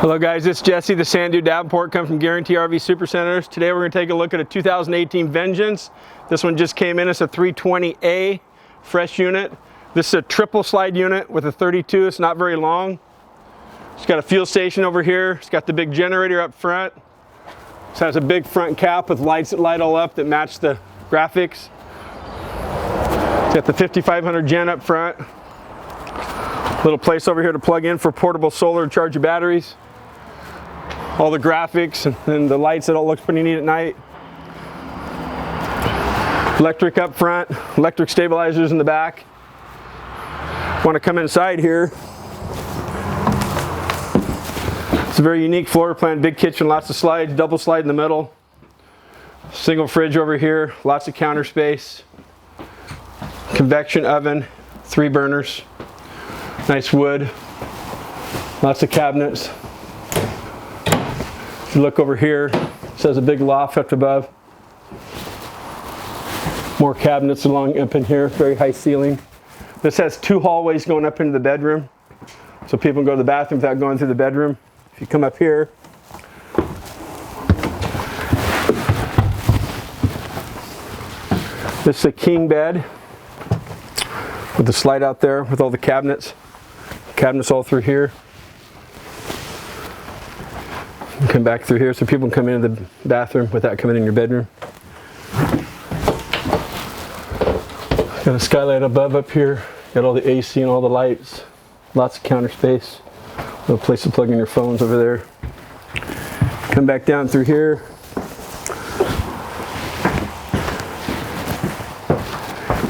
Hello guys, it's Jesse, the Sand Dude Davenport, come from Guaranty RV Supercenters. Today we're going to take a look at a 2018 Vengeance. This one just came in. It's a 320A fresh unit. This is a triple slide unit with a 32. It's not very long. It's got a fuel station over here. It's got the big generator up front. This has a big front cap with lights that light all up that match the graphics. It's got the 5500 gen up front. Little place over here to plug in for portable solar to charge your batteries. All the graphics and the lights, it all looks pretty neat at night. Electric up front, electric stabilizers in the back. Want to come inside here. It's a very unique floor plan, big kitchen, lots of slides, double slide in the middle. Single fridge over here, lots of counter space. Convection oven, 3 burners. Nice wood, lots of cabinets. If you look over here, it says a big loft up above. More cabinets along up in here, very high ceiling. This has 2 hallways going up into the bedroom, so people can go to the bathroom without going through the bedroom. If you come up here, this is a king bed with the slide out there with all the cabinets. Cabinets all through here. Come back through here so people can come into the bathroom without coming in your bedroom. Got a skylight above up here. Got all the AC and all the lights. Lots of counter space. Little place to plug in your phones over there. Come back down through here.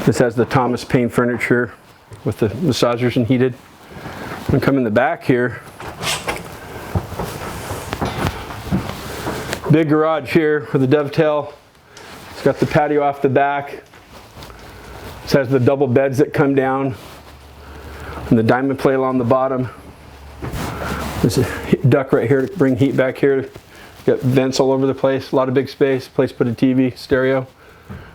This has the Thomas Paine furniture with the massagers and heated. I'm come in the back here. Big garage here with a dovetail. It's got the patio off the back. This has the double beds that come down and the diamond plate along the bottom. There's a duct right here to bring heat back here. Got vents all over the place. A lot of big space. Place to put a TV, stereo.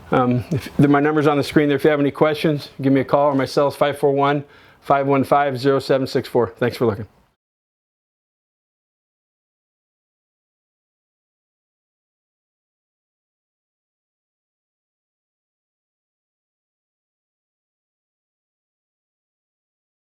My number's on the screen there. If you have any questions, give me a call, or my cell is 541-515-0764. Thanks for looking.